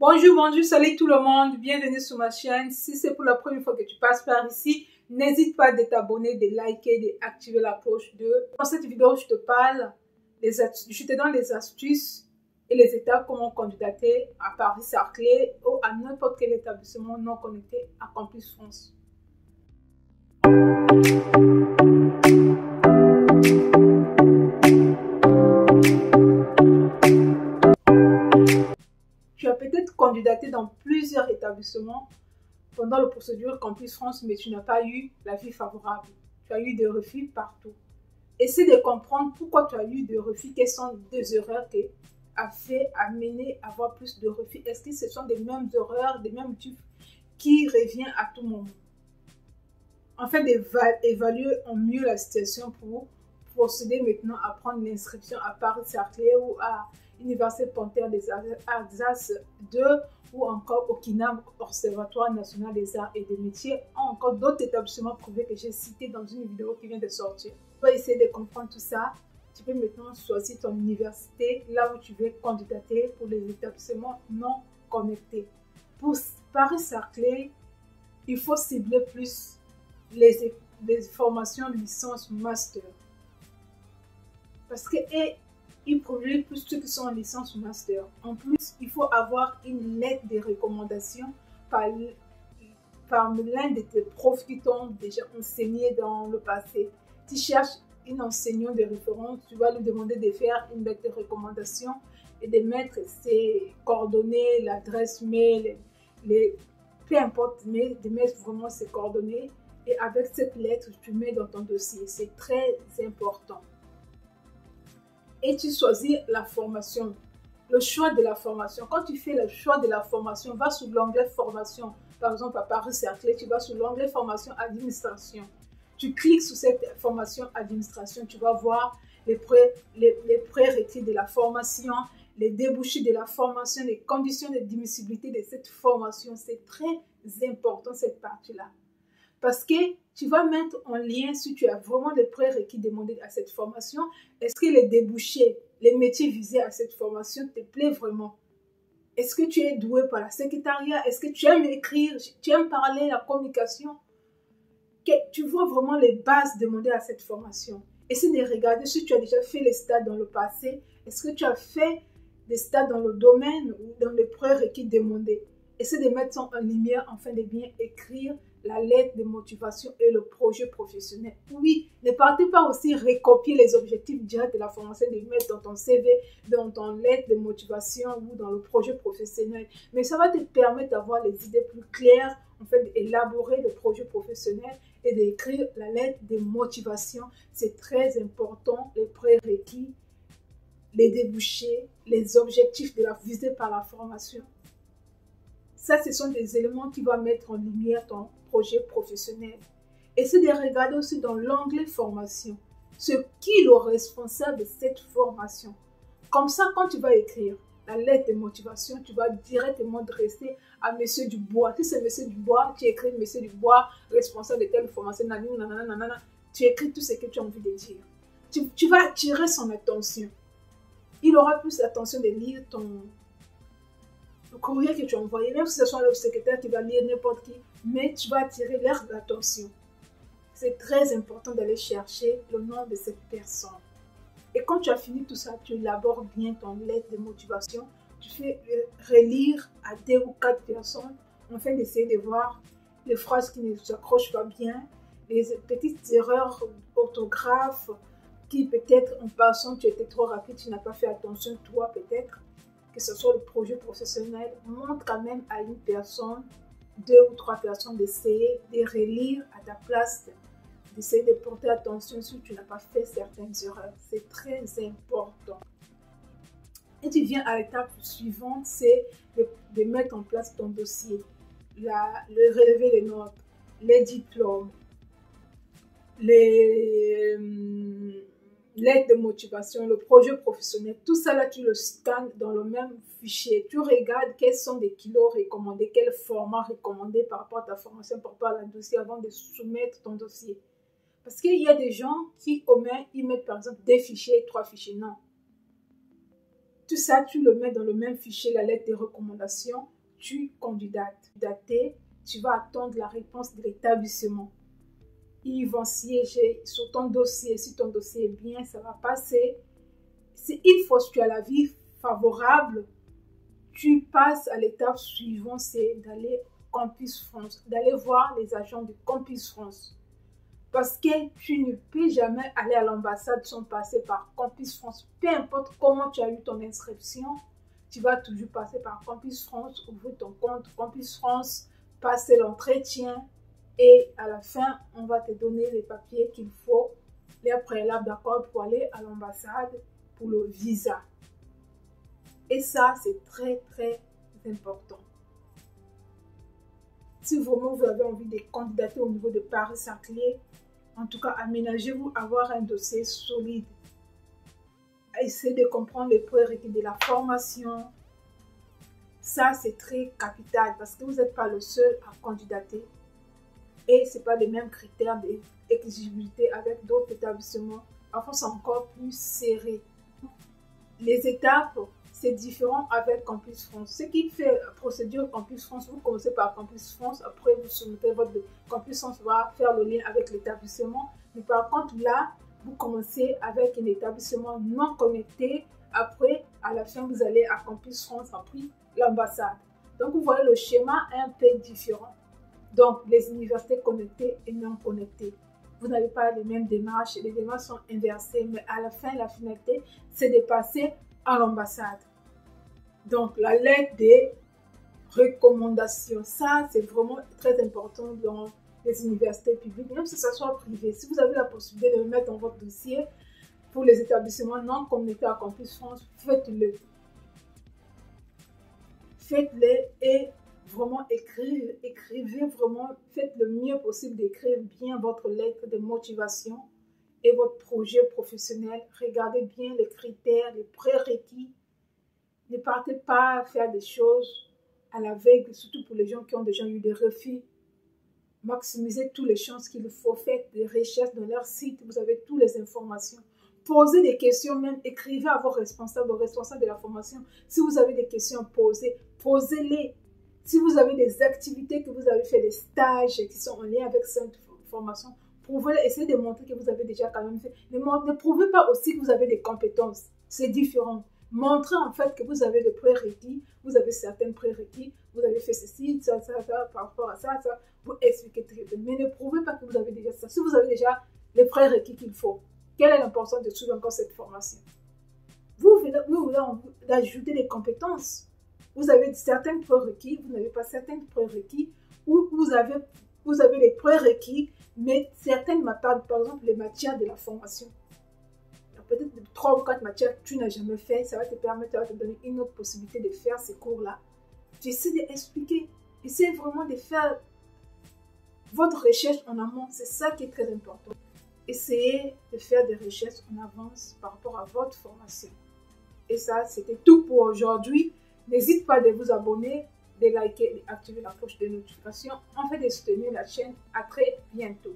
Bonjour, bonjour, salut tout le monde, bienvenue sur ma chaîne. Si c'est pour la première fois que tu passes par ici, n'hésite pas de t'abonner, de liker, d'activer la cloche Dans cette vidéo, je te parle, je te donne les astuces et les étapes comment candidater à Paris-Saclay ou à n'importe quel établissement non connecté à Campus France. Tu as peut-être candidaté dans plusieurs établissements pendant la procédure Campus France, mais tu n'as pas eu l'avis favorable. Tu as eu des refus partout. Essaie de comprendre pourquoi tu as eu des refus, quelles sont des erreurs qui a fait amener à avoir plus de refus. Est-ce que ce sont des mêmes erreurs, des mêmes types qui reviennent à tout moment? En fait, d'évaluer en mieux la situation pour procéder maintenant à prendre l'inscription à Paris-Saclay ou à Université Panthère des Alsace 2 ou encore au KINAM, Observatoire National des Arts et des Métiers, ou encore d'autres établissements privés que j'ai cités dans une vidéo qui vient de sortir. Tu vas essayer de comprendre tout ça. Tu peux maintenant choisir ton université, là où tu veux candidater pour les établissements non connectés. Pour Paris-Saclay, il faut cibler plus les formations licence master. Parce qu'ils produisent plus ceux qui sont en licence master. En plus, il faut avoir une lettre de recommandation par l'un de tes profs qui t'ont déjà enseigné dans le passé. Tu cherches un enseignant de référence, tu vas lui demander de faire une lettre de recommandation et de mettre ses coordonnées, l'adresse mail, peu importe, mais de mettre vraiment ses coordonnées. Et avec cette lettre, tu mets dans ton dossier. C'est très important. Et tu choisis la formation. Le choix de la formation. Quand tu fais le choix de la formation, va sur l'onglet formation. Par exemple, à Paris-Saclay, tu vas sur l'onglet formation administration. Tu cliques sur cette formation administration. Tu vas voir les prérequis de la formation, les débouchés de la formation, les conditions de démissibilité de cette formation. C'est très important cette partie-là. Parce que tu vas mettre en lien si tu as vraiment les prérequis demandés à cette formation. Est-ce que les débouchés, les métiers visés à cette formation te plaisent vraiment? Est-ce que tu es doué par la secrétariat? Est-ce que tu aimes écrire? Tu aimes parler, la communication? Tu vois vraiment les bases demandées à cette formation. Essaie de regarder si tu as déjà fait les stages dans le passé. Est-ce que tu as fait des stages dans le domaine ou dans les prérequis demandés? Essaie de mettre ça en lumière afin de bien écrire la lettre de motivation et le projet professionnel. Oui, ne partez pas aussi recopier les objectifs directs de la formation, de mettre dans ton CV, dans ton lettre de motivation ou dans le projet professionnel. Mais ça va te permettre d'avoir les idées plus claires, en fait, d'élaborer le projet professionnel et d'écrire la lettre de motivation. C'est très important, les prérequis, les débouchés, les objectifs visés par la formation. Ça, ce sont des éléments qui vont mettre en lumière ton projet professionnel. Essaie de regarder aussi dans l'onglet formation ce qui est le responsable de cette formation. Comme ça, quand tu vas écrire la lettre de motivation, tu vas directement dresser à Monsieur Dubois. Si c'est Monsieur Dubois, tu écris Monsieur Dubois, responsable de telle formation, nanana, tu écris tout ce que tu as envie de dire. Tu vas attirer son attention. Il aura plus l'attention de lire le courrier que tu as envoyé, même si ce soit le secrétaire qui va lire n'importe qui, mais tu vas attirer leur attention. C'est très important d'aller chercher le nom de cette personne. Et quand tu as fini tout ça, tu élabores bien ton lettre de motivation. Tu fais relire à 2 ou 4 personnes afin d'essayer de voir les phrases qui ne s'accrochent pas bien, les petites erreurs orthographes qui peut-être en passant tu étais trop rapide, tu n'as pas fait attention toi peut-être. Que ce soit le projet professionnel, montre quand même à une personne, 2 ou 3 personnes d'essayer de relire à ta place, d'essayer de porter attention si tu n'as pas fait certaines erreurs. C'est très important. Et tu viens à l'étape suivante, c'est de mettre en place ton dossier, le relevé des notes, les diplômes, l'aide de motivation, le projet professionnel, tout ça là, tu le scannes dans le même fichier. Tu regardes quels sont les kilos recommandés, quel format recommandé par rapport à ta formation, par rapport à la dossier avant de soumettre ton dossier. Parce qu'il y a des gens qui, au moins, ils mettent par exemple 2 fichiers, 3 fichiers. Non. Tout ça, tu le mets dans le même fichier, la lettre de recommandation, tu candidates. Tu vas attendre la réponse de l'établissement. Ils vont siéger sur ton dossier. Si ton dossier est bien, ça va passer. Une fois que tu as l'avis favorable, tu passes à l'étape suivante, c'est d'aller Campus France, d'aller voir les agents de Campus France. Parce que tu ne peux jamais aller à l'ambassade sans passer par Campus France. Peu importe comment tu as eu ton inscription, tu vas toujours passer par Campus France, ouvrir ton compte Campus France, passer l'entretien et à la fin, on va te donner les papiers qu'il faut, les préalables d'accord pour aller à l'ambassade pour le visa. Et ça, c'est très, très important. Si vraiment vous avez envie de candidater au niveau de Paris-Saclay, en tout cas, aménagez-vous à avoir un dossier solide. Essayez de comprendre les prérequis de la formation. Ça, c'est très capital parce que vous n'êtes pas le seul à candidater. Et ce n'est pas les mêmes critères d'exigibilité avec d'autres établissements. Parfois, c'est encore plus serré. Les étapes, c'est différent avec Campus France. Ce qui fait la procédure Campus France, vous commencez par Campus France, après vous soumettez votre Campus France va faire le lien avec l'établissement. Mais par contre, là, vous commencez avec un établissement non connecté. Après, à la fin, vous allez à Campus France, après l'ambassade. Donc, vous voyez, le schéma est un peu différent. Donc, les universités connectées et non connectées. Vous n'avez pas les mêmes démarches, les démarches sont inversées, mais à la fin, la finalité, c'est de passer à l'ambassade. Donc, la lettre des recommandations, ça, c'est vraiment très important dans les universités publiques, même si ça soit privé. Si vous avez la possibilité de le mettre dans votre dossier pour les établissements non connectés à Campus France, faites-le. Faites-le et vraiment écrivez vraiment, faites le mieux possible d'écrire bien votre lettre de motivation et votre projet professionnel. Regardez bien les critères, les prérequis. Ne partez pas faire des choses à l'aveugle, surtout pour les gens qui ont déjà eu des refus. Maximisez toutes les chances qu'il faut. Faites des recherches dans leur site, vous avez toutes les informations. Posez des questions, même écrivez à vos responsables de la formation. Si vous avez des questions posées, posez-les. Si vous avez des activités que vous avez fait, des stages qui sont en lien avec cette formation, essayez de montrer que vous avez déjà quand même fait. Ne prouvez pas aussi que vous avez des compétences. C'est différent. Montrez en fait que vous avez des prérequis, vous avez certains prérequis, vous avez fait ceci, ça, par rapport à ça, vous expliquez très bien. Mais ne prouvez pas que vous avez déjà ça. Si vous avez déjà les prérequis qu'il faut, quelle est l'importance de suivre encore cette formation? Vous voulez ajouter des compétences. Vous avez certains prérequis, vous n'avez pas certains prérequis, ou vous avez les prérequis, mais certaines matières, par exemple les matières de la formation. Peut-être 3 ou 4 matières que tu n'as jamais fait, ça va te permettre, ça va te donner une autre possibilité de faire ces cours-là. Tu essaies d'expliquer, essayez vraiment de faire votre recherche en amont, c'est ça qui est très important. Essayez de faire des recherches en avance par rapport à votre formation. Et ça, c'était tout pour aujourd'hui. N'hésitez pas de vous abonner, de liker, d'activer la cloche de notification, en fait de soutenir la chaîne. À très bientôt.